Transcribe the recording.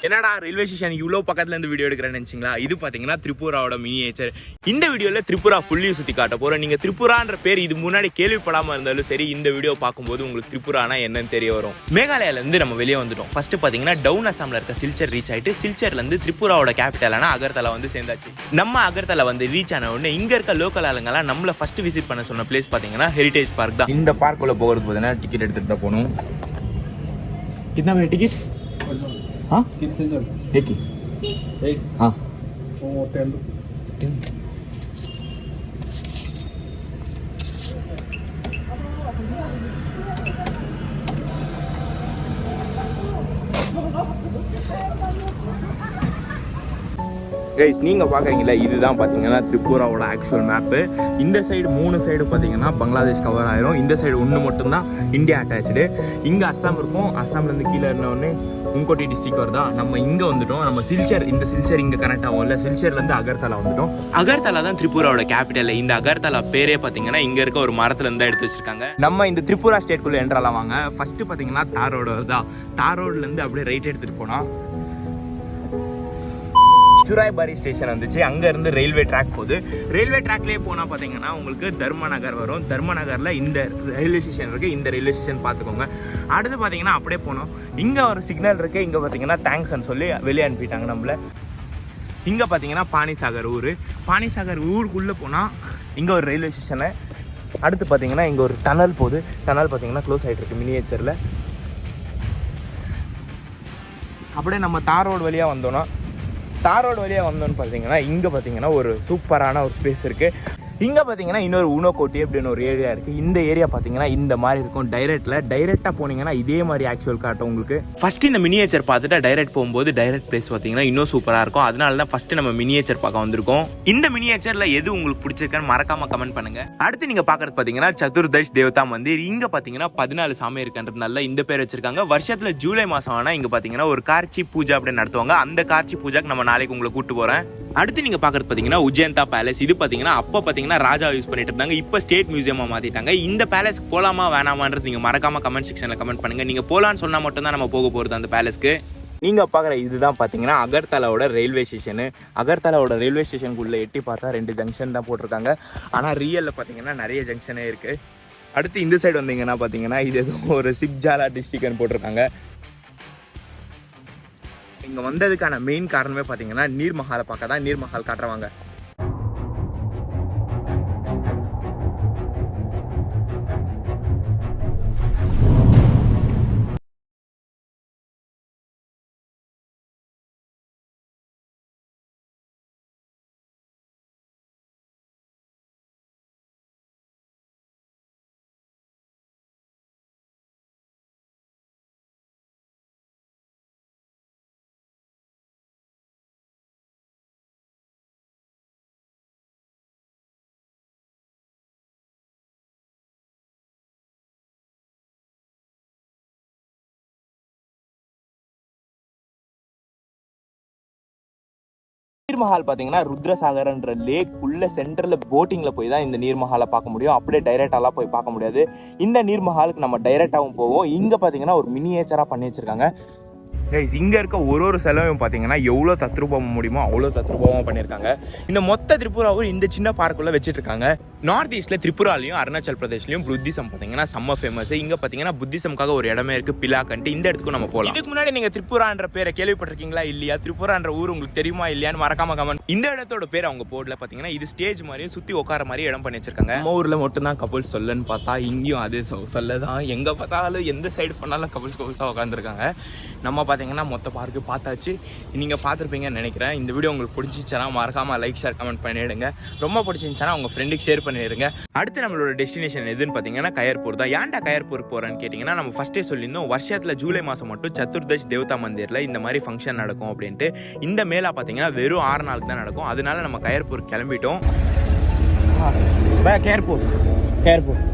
என்னடா railway station இவ்வளோ பக்கத்துல இருந்து வீடியோ எடுக்கிறேன்னு நினைச்சிங்களா? இது பார்த்தீங்கன்னா திரிபுராவோட மினியேச்சர். இந்த வீடியோவில் திரிபுரா ஃபுல்லியும் சுற்றி காட்ட போகிறோம். நீங்கள் திரிபுரான்ற பேர் இது முன்னாடி கேள்விப்படாமல் இருந்தாலும் சரி, இந்த வீடியோ பார்க்கும்போது உங்களுக்கு திரிபுரானா என்னன்னு தெரிய வரும். மேகாலயாலேருந்து நம்ம வெளியே வந்துட்டோம். ஃபர்ஸ்ட் பார்த்தீங்கன்னா டவுன் அசாமில் இருக்க சில்சர் ரீச் ஆகிட்டு சில்சர்லேருந்து திரிபுராவோட கேபிட்டலான அகர்தலா வந்து சேர்ந்தாச்சு. நம்ம அகர்தலா வந்து ரீச் ஆன உடனே இங்கே இருக்க லோக்கல் ஆளுங்கெல்லாம் நம்மளை ஃபர்ஸ்ட் விசிட் பண்ண சொன்ன பிளேஸ் பார்த்தீங்கன்னா ஹெரிட்டேஜ் பார்க் தான். இந்த பார்க்குள்ள போகிறது பார்த்தீங்கன்னா டிக்கெட் எடுத்துகிட்டு தான் போகணும். कितना में टिकट? हाँ कितने जन? एक हाँ वो 10 रुपीस. கைஸ் நீங்கள் பார்க்குறீங்களா, இதுதான் பார்த்தீங்கன்னா திரிபுராவோட ஆக்சுவல் மேப்பு. இந்த சைடு 3 சைடு பார்த்தீங்கன்னா பங்களாதேஷ் கவர் ஆயிரும். இந்த சைடு ஒன்று மட்டும்தான் இந்தியா அட்டாச்சு. இங்கே அஸ்ஸாம் இருக்கும். அஸ்ஸாம்லேருந்து கீழே இருந்தோடனே உங்கோட்டி டிஸ்ட்ரிக்ட் வருதா. நம்ம இங்கே வந்துட்டோம். நம்ம சில்சர், இந்த சில்சர் இங்கே கனெக்ட் ஆகும்ல, சில்சர்லேருந்து அகர்தலா வந்துட்டோம். அகர்தலா தான் திரிபுராவோட கேபிட்டல். இந்த அகர்தலா பேரே பார்த்தீங்கன்னா இங்கே இருக்க ஒரு மரத்துலேருந்து தான் எடுத்து வச்சிருக்காங்க. நம்ம இந்த திரிபுரா ஸ்டேட்குள்ளே என்ட்ராலாம் வாங்க. ஃபர்ஸ்ட் பார்த்தீங்கன்னா தார் ரோடு தான். தார் ரோட்லேருந்து அப்படியே ரைட் எடுத்துகிட்டு போனால் சுராய்பாரி ஸ்டேஷன் வந்துச்சு. அங்கேருந்து ரயில்வே ட்ராக் போகுது. ரயில்வே ட்ராக்லேயே போனால் பார்த்தீங்கன்னா உங்களுக்கு தர்மநகர் வரும். தர்மநகரில் இந்த ரயில்வே ஸ்டேஷன் இருக்குது. இந்த ரயில்வே ஸ்டேஷன் பார்த்துக்கோங்க. அடுத்து பார்த்தீங்கன்னா அப்படியே போனோம். இங்கே ஒரு சிக்னல் இருக்குது. இங்கே பார்த்தீங்கன்னா தேங்க்ஸ்ன்னு சொல்லி வெளியே அனுப்பிட்டாங்க நம்மளை. இங்கே பார்த்தீங்கன்னா பானிசாகர் ஊர். பானிசாகர் ஊருக்குள்ளே போனால் இங்கே ஒரு ரயில்வே ஸ்டேஷனு. அடுத்து பார்த்தீங்கன்னா இங்கே ஒரு டனல் போகுது. டனல் பார்த்தீங்கன்னா க்ளோஸ் ஆகிட்டு இருக்கு மினியேச்சரில். அப்படியே நம்ம தார் ரோடு வழியாக வந்தோன்னா, தார் ரோடு வழியாக வந்தோன்னு பார்த்தீங்கன்னா இங்கே பார்த்தீங்கன்னா ஒரு சூப்பரான ஒரு ஸ்பேஸ் இருக்குது. இங்கே பார்த்தீங்கன்னா இன்னொரு உனோகோட்டி அப்படின்னு ஒரு ஏரியா இருக்குது. இந்த ஏரியா பார்த்தீங்கன்னா இந்த மாதிரி இருக்கும். டைரெக்டாக போனீங்கன்னா இதே மாதிரி ஆக்சுவல் காட்டும் உங்களுக்கு. ஃபர்ஸ்ட் இந்த மினியேச்சர் பார்த்துட்டு டைரெக்ட் போகும்போது டைரெக்ட் பிளேஸ் பார்த்தீங்கன்னா இன்னும் சூப்பராக இருக்கும். அதனால தான் ஃபர்ஸ்ட் நம்ம மினியேச்சர் பார்க்க வந்திருக்கோம். இந்த மினியேச்சரில் எது உங்களுக்கு பிடிச்சிருக்கான்னு மறக்காம கமெண்ட் பண்ணுங்க. அடுத்து நீங்கள் பார்க்குறது பார்த்தீங்கன்னா சதுர்தஷ் தேவதா மந்திர். இங்கே பார்த்தீங்கன்னா 14 சாமி இருக்குன்றதுனால இந்த பேர் வச்சிருக்காங்க. வருஷத்தில் ஜூலை மாதம் ஆனால் இங்கே பார்த்தீங்கன்னா ஒரு கார்ச்சி பூஜை அப்படின்னு நடத்துவாங்க. அந்த கார்ச்சி பூஜைக்கு நம்ம நாளைக்கு உங்களை கூப்பிட்டு போகிறேன். அடுத்து நீங்கள் பார்க்குறது பார்த்தீங்கன்னா உஜ்ஜயந்தா பேலஸ். இது பார்த்தீங்கன்னா அப்போ பார்த்தீங்கன்னா ராஜா யூஸ் பண்ணிட்டு இருந்தாங்க. இப்போ ஸ்டேட் மியூசியமாக மாற்றிட்டாங்க. இந்த பேலஸ்க்கு போகலாமா வேணாமான்றது நீங்கள் மறக்காம கமெண்ட் செக்ஷனில் கமெண்ட் பண்ணுங்க. நீங்கள் போகலான்னு சொன்னால் மட்டும்தான் நம்ம போக போகிறது அந்த பேலஸ்க்கு. நீங்கள் பார்க்குற இதுதான் பார்த்தீங்கன்னா அகர்தலாவோட ரயில்வே ஸ்டேஷனு. அகர்தலாவோட ரயில்வே ஸ்டேஷனுக்குள்ளே எட்டி பார்த்தா 2 ஜங்ஷன் தான் போட்டிருக்காங்க. ஆனால் ரியலில் பார்த்தீங்கன்னா நிறைய ஜங்ஷனே இருக்குது. அடுத்து இந்த சைடு வந்தீங்கன்னா பார்த்தீங்கன்னா இது எதுவும் ஒரு சிப்ஜாலா டிஸ்ட்ரிக்ட்னு போட்டிருக்காங்க. இங்கே வந்ததுக்கான மெயின் காரணமே பார்த்தீங்கன்னா நீர்மஹாலை பார்க்க தான். நீர்மஹால் காட்டுறவாங்க. நீர்மஹால் பார்த்தீங்கன்னா ருத்ரசாகர்ன்ற லேக் உள்ள சென்டரில் போட்டிங்கில் போய் தான் இந்த நீர்மஹாலை பார்க்க முடியும். அப்படியே டைரெக்டாலாம் போய் பார்க்க முடியாது. இந்த நீர்மஹாலுக்கு நம்ம டைரெக்டாகவும் போவோம். இங்கே பார்த்தீங்கன்னா ஒரு மினியேச்சராக பண்ணி வச்சிருக்காங்க. இங்கே இருக்க ஒரு செலவையும் பார்த்தீங்கன்னா எவ்வளோ தத்ரூபமாக முடியுமோ அவ்வளோ தத்ரூபமாக பண்ணியிருக்காங்க. இந்த மொத்த திரிபுராவும் இந்த சின்ன பார்க்குள்ளே வச்சுட்டு இருக்காங்க. நார்த் ஈஸ்ட்டில் திரிபுராலையும் அருணாச்சல் பிரதேஷ்லையும் புத்திசம் பார்த்தீங்கன்னா செம்ம ஃபேமஸ். இங்கே பார்த்தீங்கன்னா புத்திசம்காக ஒரு இடமே இருக்குது, பிலாக்கன்ட்டு. இந்த இடத்துக்கு நம்ம போகலாம். இதுக்கு முன்னாடி நீங்கள் திரிபுரான்ற பேரை கேள்விப்பட்டிருக்கீங்களா இல்லையா? திரிபுரான்ற ஊர் உங்களுக்கு தெரியுமா இல்லையான்னு மறக்காம கமெண்ட். இந்த இடத்தோட பேர் அவங்க போர்டில் பார்த்தீங்கன்னா இது ஸ்டேஜ் மாதிரியும் சுற்றி உட்கார மாதிரி இடம் பண்ணி வச்சிருக்காங்க. நம்ம ஊரில் மட்டும்தான் கப்புள்ஸ் சொல்லன்னு பார்த்தா இங்கேயும் அதே சொல்ல தான். எங்கே பார்த்தாலும் எந்த சைடு பண்ணாலும் கப்புள்ஸாக உட்காந்துருக்காங்க. நம்ம பார்த்தீங்கன்னா மொத்த பார்க்கு பார்த்தாச்சு. நீங்கள் பார்த்துருப்பீங்கன்னு நினைக்கிறேன். இந்த வீடியோ உங்களுக்கு பிடிச்சிச்சுன்னா மறக்காமல் லைக் ஷேர் கமெண்ட் பண்ணிவிடுங்க. ரொம்ப பிடிச்சிருந்துச்சுன்னா உங்கள் ஃப்ரெண்டுக்கு ஷேர் பண்ணிடுங்க. அடுத்து நம்மளோட டெஸ்டினேஷன் எதுன்னு பார்த்தீங்கன்னா கயர்பூர் தான். ஏன்டா கயர்பூர் போகிறேன்னு கேட்டிங்கன்னா, நம்ம ஃபஸ்ட்டே சொல்லியிருந்தோம் வருஷத்தில் ஜூலை மாதம் மட்டும் சதுர்தஷ் தேவதா மந்திரில் இந்த மாதிரி ஃபங்க்ஷன் நடக்கும் அப்படின்ட்டு. இந்த மேலா பார்த்தீங்கன்னா வெறும் 6 நாளுக்கு தான் நடக்கும். அதனால நம்ம கயர்பூர் கிளம்பிட்டோம். கயர்பூர்